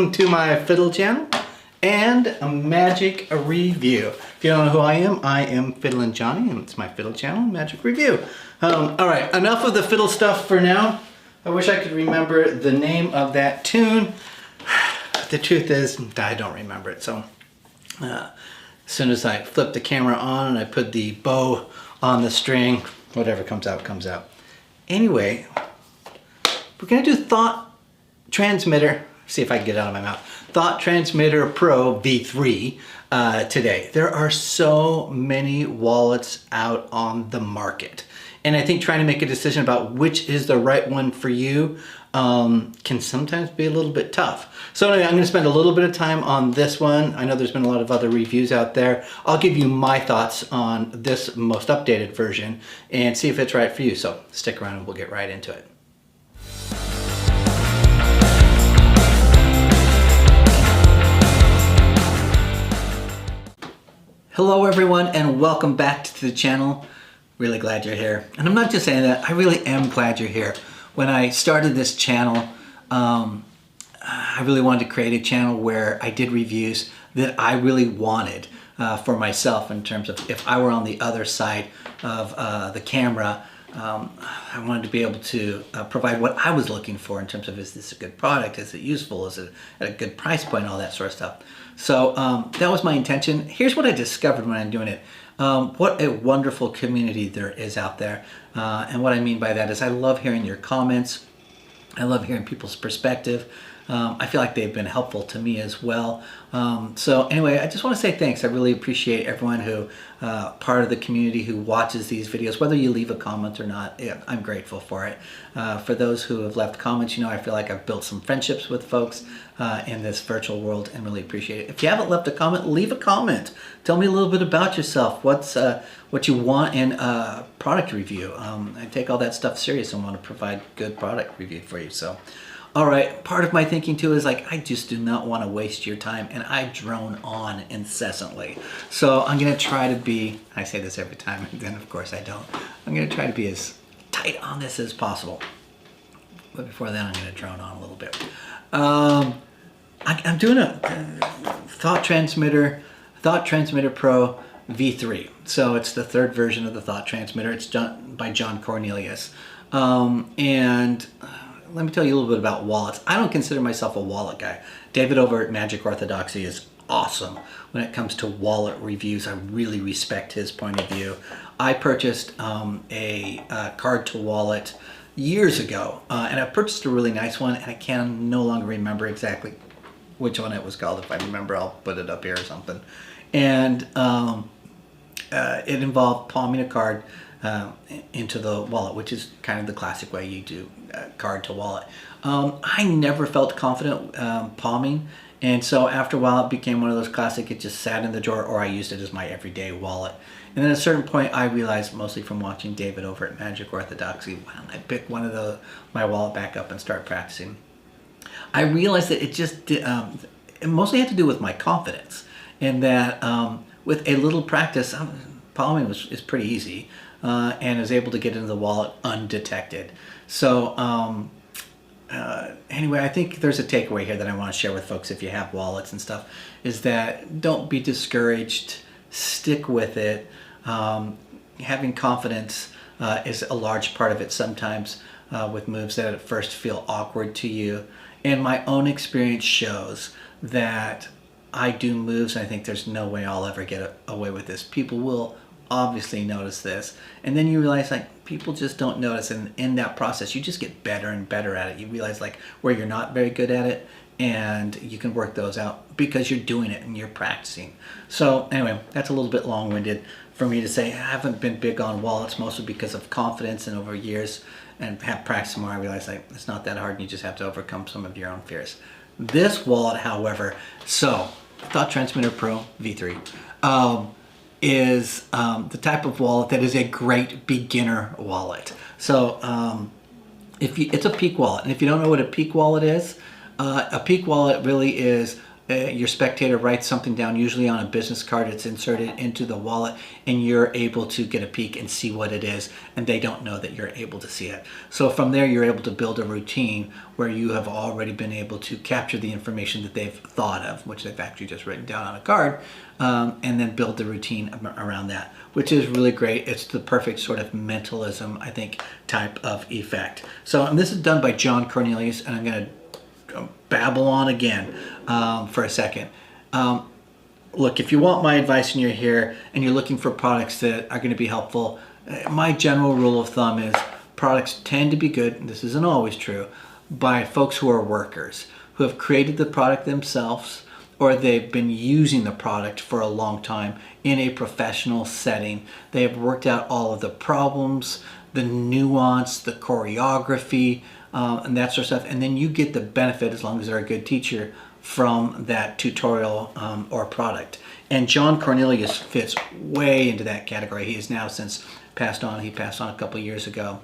welcome to my Fiddle channel and a magic review. If you don't know who I am FiddlinJonny, and it's my Fiddle channel, magic review. All right, enough of the fiddle stuff for now. I wish I could remember the name of that tune. The truth is, I don't remember it. So as soon as I flip the camera on and I put the bow on the string, whatever comes out, comes out. Anyway, we're gonna do Thought Transmitter, see if I can get it out of my mouth, Thought Transmitter Pro V3 today. There are so many wallets out on the market. And I think trying to make a decision about which is the right one for you can sometimes be a little bit tough. So anyway, I'm gonna spend a little bit of time on this one. I know there's been a lot of other reviews out there. I'll give you my thoughts on this most updated version and see if it's right for you. So stick around and we'll get right into it. Hello everyone and welcome back to the channel. Really glad you're here. And I'm not just saying that, I really am glad you're here. When I started this channel, I really wanted to create a channel where I did reviews that I really wanted for myself, in terms of if I were on the other side of the camera. I wanted to be able to provide what I was looking for in terms of, is this a good product, is it useful, is it at a good price point, all that sort of stuff. So that was my intention. Here's what I discovered when I'm doing it. What a wonderful community there is out there. And what I mean by that is I love hearing your comments. I love hearing people's perspective. I feel like they've been helpful to me as well. So anyway, I just want to say thanks. I really appreciate everyone who, part of the community who watches these videos, whether you leave a comment or not. Yeah, I'm grateful for it. For those who have left comments, you know, I feel like I've built some friendships with folks in this virtual world and really appreciate it. If you haven't left a comment, leave a comment. Tell me a little bit about yourself. What's what you want in a product review. I take all that stuff serious and want to provide good product review for you. So. All right, part of my thinking too is like, I just do not want to waste your time, and I drone on incessantly. So I'm gonna try to be, I say this every time, and then of course I don't. I'm gonna try to be as tight on this as possible. But before then, I'm gonna drone on a little bit. I'm doing a Thought Transmitter Pro V3. So it's the third version of the Thought Transmitter. It's done by John Cornelius. Let me tell you a little bit about wallets. I don't consider myself a wallet guy. David over at Magic Orthodoxy is awesome when it comes to wallet reviews. I really respect his point of view. I purchased a card to wallet years ago, and I purchased a really nice one, and I can no longer remember exactly which one it was called. If I remember, I'll put it up here or something. And it involved palming a card into the wallet, which is kind of the classic way you do card to wallet. I never felt confident palming, and so after a while it became one of those classic, it just sat in the drawer, or I used it as my everyday wallet. And then at a certain point I realized, mostly from watching David over at Magic Orthodoxy, why don't I pick one of my wallet back up and start practicing? I realized that it just it mostly had to do with my confidence, and that with a little practice, palming is pretty easy. And is able to get into the wallet undetected. So anyway, I think there's a takeaway here that I want to share with folks if you have wallets and stuff, is that don't be discouraged, stick with it. Having confidence is a large part of it sometimes with moves that at first feel awkward to you. And my own experience shows that I do moves, and I think there's no way I'll ever get away with this. People will obviously notice this, and then you realize like people just don't notice, and in that process you just get better and better at it. You realize like where you're not very good at it, and you can work those out because you're doing it and you're practicing. So anyway, that's a little bit long-winded for me to say. I haven't been big on wallets, mostly because of confidence, and over years and have practiced more, I realized like it's not that hard, and you just have to overcome some of your own fears. This wallet, however, so Thought Transmitter Pro V3 is the type of wallet that is a great beginner wallet. So it's a peak wallet, and if you don't know what a peak wallet is, a peak wallet really is your spectator writes something down, usually on a business card. It's inserted into the wallet, and you're able to get a peek and see what it is, and they don't know that you're able to see it. So from there, you're able to build a routine where you have already been able to capture the information that they've thought of, which they've actually just written down on a card, and then build the routine around that, which is really great. It's the perfect sort of mentalism, I think, type of effect. So, and this is done by John Cornelius, and I'm going to babble on again for a second. Look, if you want my advice and you're here and you're looking for products that are going to be helpful, my general rule of thumb is products tend to be good, and this isn't always true, by folks who are workers, who have created the product themselves, or they've been using the product for a long time in a professional setting. They have worked out all of the problems, the nuance, the choreography, and that sort of stuff. And then you get the benefit, as long as they're a good teacher, from that tutorial or product. And John Cornelius fits way into that category. He has now since passed on. He passed on a couple years ago.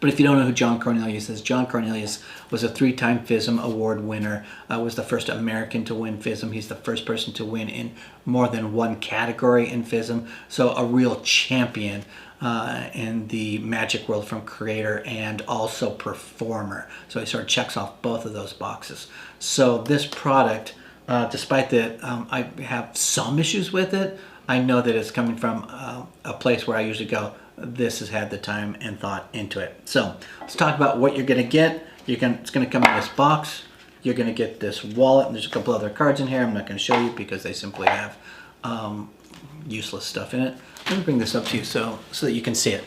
But if you don't know who John Cornelius is, John Cornelius was a 3-time FISM award winner, was the first American to win FISM. He's the first person to win in more than one category in FISM. So a real champion in the magic world, from creator and also performer. So he sort of checks off both of those boxes. So this product, despite that I have some issues with it, I know that it's coming from a place where I usually go, this has had the time and thought into it. So let's talk about what you're going to get. It's going to come in this box. You're going to get this wallet, and there's a couple other cards in here. I'm not going to show you because they simply have useless stuff in it. Let me bring this up to you so that you can see it.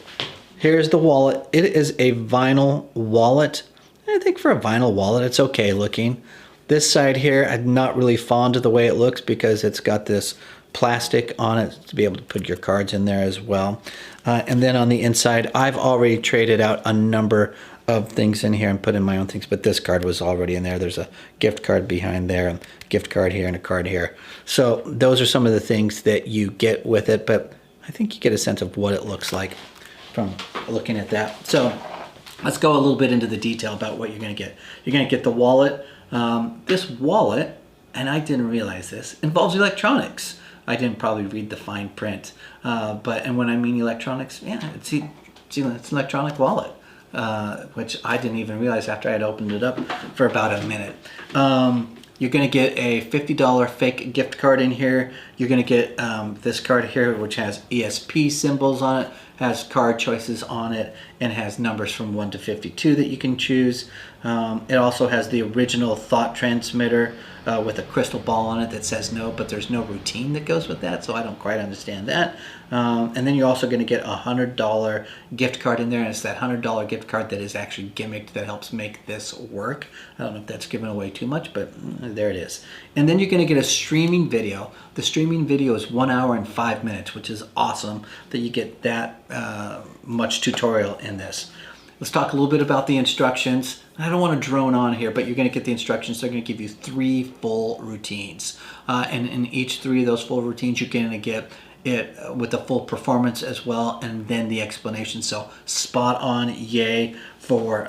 Here's the wallet. It is a vinyl wallet. I think for a vinyl wallet, it's okay looking. This side here, I'm not really fond of the way it looks because it's got this plastic on it to be able to put your cards in there as well. And then on the inside, I've already traded out a number of things in here and put in my own things, but this card was already in there. There's a gift card behind there, a gift card here, and a card here. So those are some of the things that you get with it, but I think you get a sense of what it looks like from looking at that. So let's go a little bit into the detail about what you're going to get. You're going to get the wallet. This wallet, and I didn't realize this, involves electronics. I didn't probably read the fine print, and when I mean electronics, yeah, it's an electronic wallet, which I didn't even realize after I had opened it up for about a minute. You're going to get a $50 fake gift card in here. You're going to get this card here, which has ESP symbols on it, has card choices on it, and has numbers from 1 to 52 that you can choose. It also has the original thought transmitter with a crystal ball on it that says no, but there's no routine that goes with that, so I don't quite understand that. And then you're also going to get a $100 gift card in there, and it's that $100 gift card that is actually gimmicked that helps make this work. I don't know if that's giving away too much, but there it is. And then you're going to get a streaming video. The streaming video is 1 hour and 5 minutes, which is awesome that you get that much tutorial in this. Let's talk a little bit about the instructions. I don't want to drone on here, but you're going to get the instructions. They're going to give you 3 full routines. And in each 3 of those full routines, you're going to get it with the full performance as well, and then the explanation. So spot on, yay for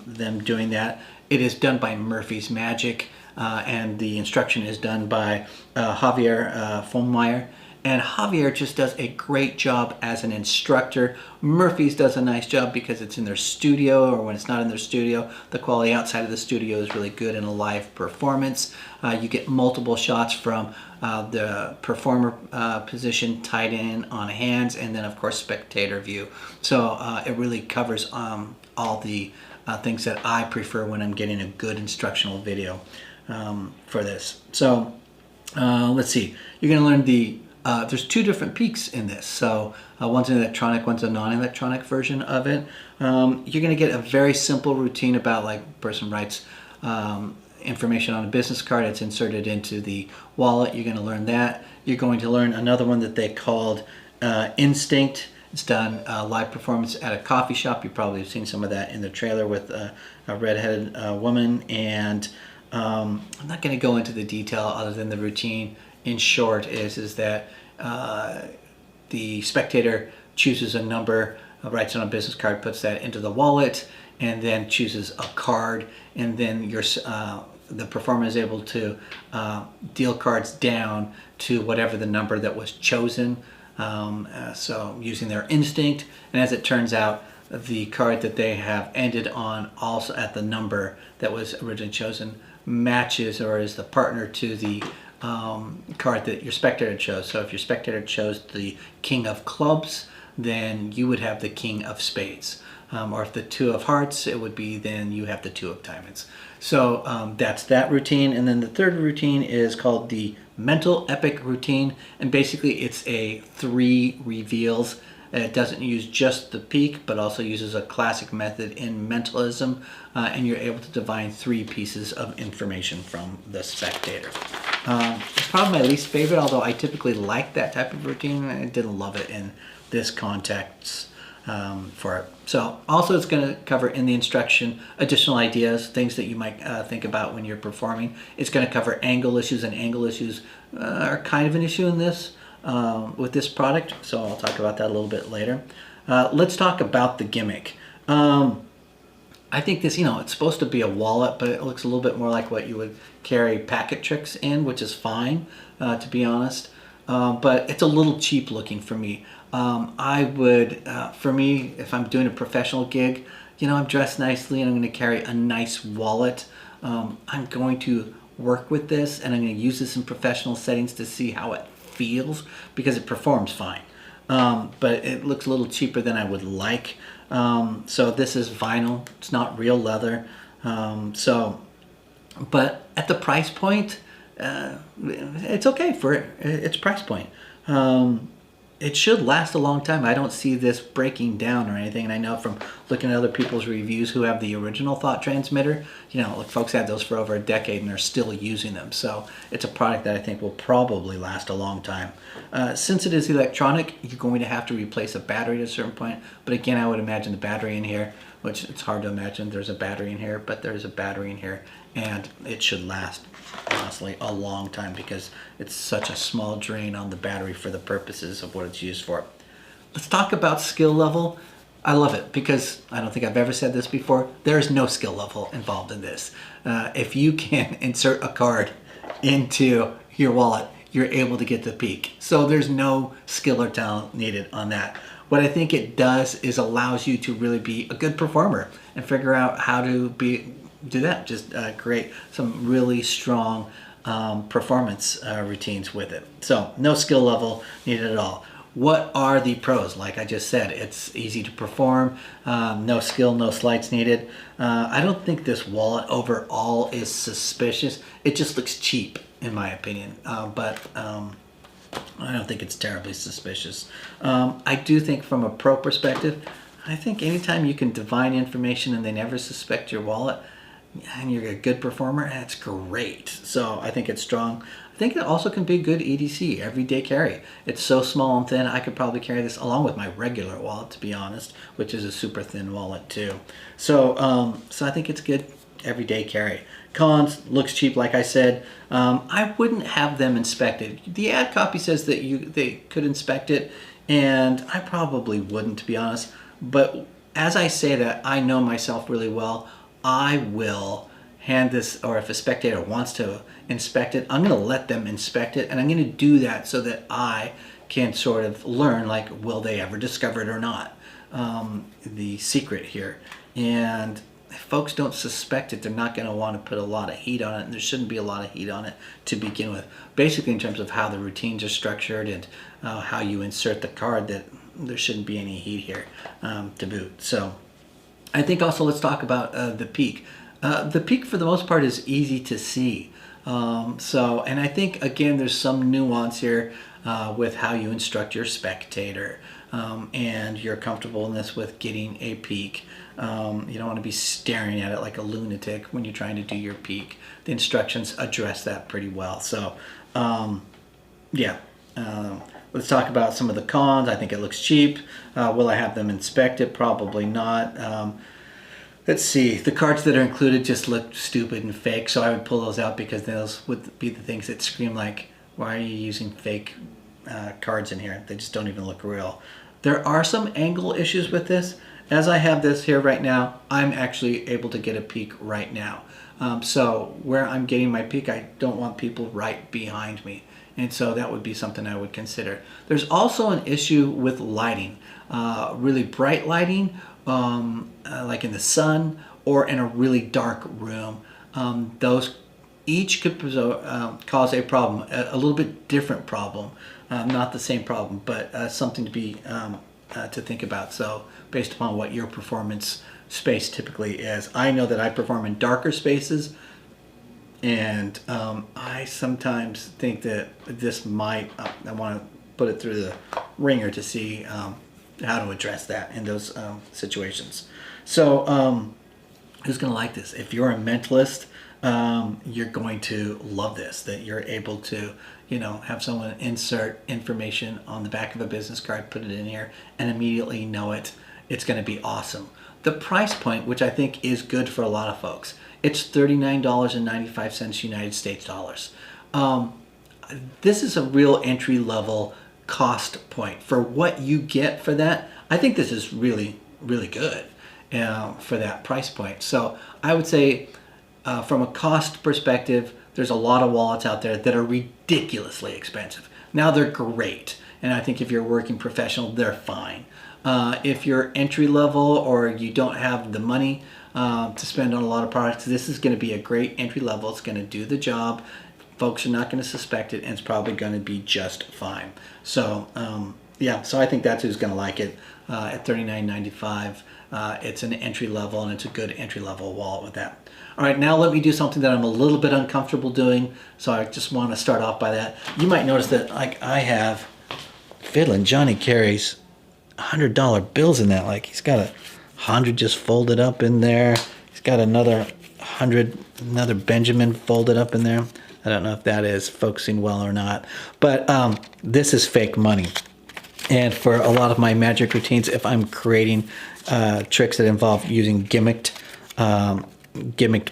them doing that. It is done by Murphy's Magic, and the instruction is done by Javier Fonmeyer. And Javier just does a great job as an instructor. Murphy's does a nice job because it's in their studio, or when it's not in their studio, the quality outside of the studio is really good in a live performance. You get multiple shots from the performer position, tied in on hands, and then of course spectator view. So it really covers all the things that I prefer when I'm getting a good instructional video for this. So let's see, you're going to learn there's 2 different peaks in this. So one's an electronic, one's a non-electronic version of it. You're going to get a very simple routine about, like, a person writes information on a business card, it's inserted into the wallet. You're going to learn that. You're going to learn another one that they called Instinct. It's done live performance at a coffee shop. You probably have seen some of that in the trailer with a redheaded woman. And I'm not going to go into the detail other than the routine. In short, is that the spectator chooses a number, writes it on a business card, puts that into the wallet, and then chooses a card, and then the performer is able to deal cards down to whatever the number that was chosen. So using their instinct, and as it turns out, the card that they have ended on also at the number that was originally chosen matches or is the partner to the card that your spectator chose. So if your spectator chose the King of Clubs, then you would have the King of Spades. Or if the Two of Hearts, it would be then you have the Two of Diamonds. So that's that routine. And then the third routine is called the Mental Epic Routine. And basically it's a 3 reveals. It doesn't use just the peak, but also uses a classic method in mentalism. And you're able to divine 3 pieces of information from the spectator. It's probably my least favorite, although I typically like that type of routine. I didn't love it in this context for it. So also it's going to cover in the instruction additional ideas, things that you might think about when you're performing. It's going to cover angle issues, and angle issues are kind of an issue in this with this product. So I'll talk about that a little bit later. Let's talk about the gimmick. I think this, it's supposed to be a wallet, but it looks a little bit more like what you would carry packet tricks in, which is fine, to be honest. But it's a little cheap looking for me. I would, for me, if I'm doing a professional gig, I'm dressed nicely and I'm going to carry a nice wallet. I'm going to work with this and I'm going to use this in professional settings to see how it feels, because it performs fine. But it looks a little cheaper than I would like. So this is vinyl. It's not real leather. But at the price point, it's okay for its price point. It should last a long time. I don't see this breaking down or anything. And I know from looking at other people's reviews who have the original thought transmitter, folks had those for over a decade and they're still using them. So it's a product that I think will probably last a long time. Since it is electronic, you're going to have to replace a battery at a certain point. But again, I would imagine the battery in here, which it's hard to imagine there's a battery in here, but there's a battery in here, and it should last, honestly, a long time because it's such a small drain on the battery for the purposes of what it's used for. Let's talk about skill level. I love it because I don't think I've ever said this before. There is no skill level involved in this. If you can insert a card into your wallet, you're able to get the peak. So there's no skill or talent needed on that. What I think it does is allows you to really be a good performer and figure out how to do that. Just create some really strong performance routines with it. So no skill level needed at all. What are the pros? Like I just said, it's easy to perform, no skill, no sleights needed. I don't think this wallet overall is suspicious. It just looks cheap in my opinion, but I don't think it's terribly suspicious. I do think from a pro perspective, I think anytime you can divine information and they never suspect your wallet, and you're a good performer, that's great. So I think it's strong. I think it also can be a good EDC, everyday carry. It's so small and thin, I could probably carry this along with my regular wallet, to be honest, which is a super thin wallet too. So, so I think it's good everyday carry. Cons, looks cheap like I said. I wouldn't have them inspected. The ad copy says that they could inspect it, and I probably wouldn't, to be honest. But as I say that, I know myself really well. I will hand this, or if a spectator wants to inspect it, I'm going to let them inspect it, and I'm going to do that so that I can sort of learn, like, will they ever discover it or not? The secret here. And if folks don't suspect it, they're not going to want to put a lot of heat on it, and there shouldn't be a lot of heat on it to begin with. Basically, in terms of how the routines are structured and how you insert the card, that there shouldn't be any heat here to boot. So I think also let's talk about the peak. The peak for the most part is easy to see. And I think again there's some nuance here with how you instruct your spectator and your comfortableness with getting a peak. You don't want to be staring at it like a lunatic when you're trying to do your peak. The instructions address that pretty well. So yeah. Let's talk about some of the cons. I think it looks cheap. Will I have them inspect it? Probably not. Let's see. The cards that are included just look stupid and fake, so I would pull those out because those would be the things that scream like, why are you using fake cards in here? They just don't even look real. There are some angle issues with this. As I have this here right now, I'm actually able to get a peek right now. So where I'm getting my peak, I don't want people right behind me. And so that would be something I would consider. There's also an issue with lighting, really bright lighting, like in the sun or in a really dark room. Those each could cause a problem, a little bit different problem, not the same problem, but something to be to think about. So based upon what your performance space typically is. I know that I perform in darker spaces, and I sometimes think that this might, I want to put it through the ringer to see how to address that in those situations. So who's going to like this? If you're a mentalist, you're going to love this, that you're able to, you know, have someone insert information on the back of a business card, put it in here, and immediately know it. It's going to be awesome. The price point, which I think is good for a lot of folks, it's $39.95 United States dollars. This is a real entry-level cost point. For what you get for that, I think this is really, really good for that price point. So I would say from a cost perspective, there's a lot of wallets out there that are ridiculously expensive. Now they're great, and I think if you're a working professional, they're fine. If you're entry level or you don't have the money to spend on a lot of products, this is going to be a great entry level. It's going to do the job. Folks are not going to suspect it, and it's probably going to be just fine. So yeah, so I think that's who's going to like it at $39.95. It's an entry level, and it's a good entry level wallet with that. All right, now let me do something that I'm a little bit uncomfortable doing. So I just want to start off by that. You might notice that, like, I have FiddlinJonny carries $100 bills in that. Like, he's got 100 just folded up in there. He's got another 100, another Benjamin folded up in there. I don't know if that is focusing well or not, but this is fake money. And for a lot of my magic routines, if I'm creating tricks that involve using gimmicked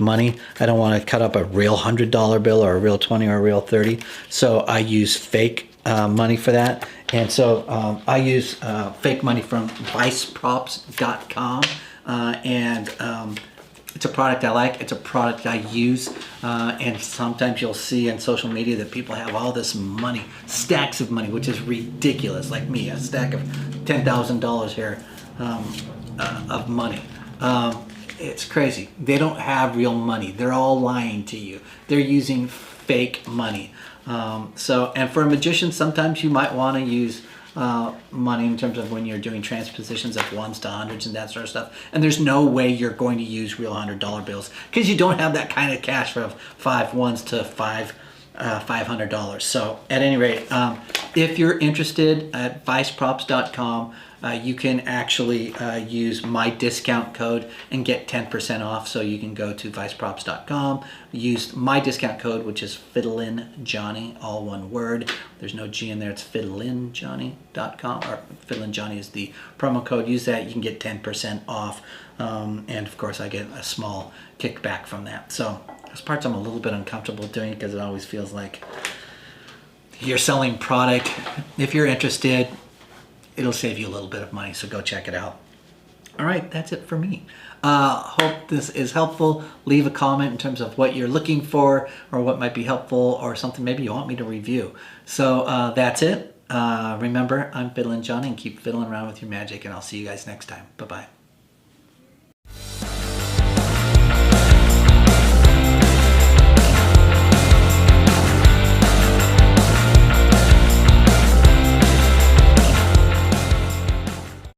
money, I don't want to cut up a real $100 bill or a real 20 or a real 30. So I use fake money for that. And so I use fake money from viceprops.com, and it's a product I like. It's a product I use, and sometimes you'll see on social media that people have all this money, stacks of money, which is ridiculous. Like me, a stack of $10,000 here of money. It's crazy. They don't have real money. They're all lying to you. They're using fake money. And for a magician, sometimes you might want to use money in terms of when you're doing transpositions of ones to hundreds and that sort of stuff. And there's no way you're going to use real $100 bills because you don't have that kind of cash for 5 ones to $500. So at any rate, if you're interested at viceprops.com, you can actually use my discount code and get 10% off. So you can go to viceprops.com, use my discount code, which is FiddlinJonny, all one word. There's no G in there. It's FiddlinJonny.com, or FiddlinJonny is the promo code. Use that. You can get 10% off. And of course, I get a small kickback from that. So those parts I'm a little bit uncomfortable doing because it always feels like you're selling product. If you're interested, it'll save you a little bit of money, so go check it out. All right, that's it for me. Hope this is helpful. Leave a comment in terms of what you're looking for or what might be helpful or something maybe you want me to review. So that's it. Remember, I'm FiddlinJonny, and keep fiddling around with your magic, and I'll see you guys next time. Bye-bye.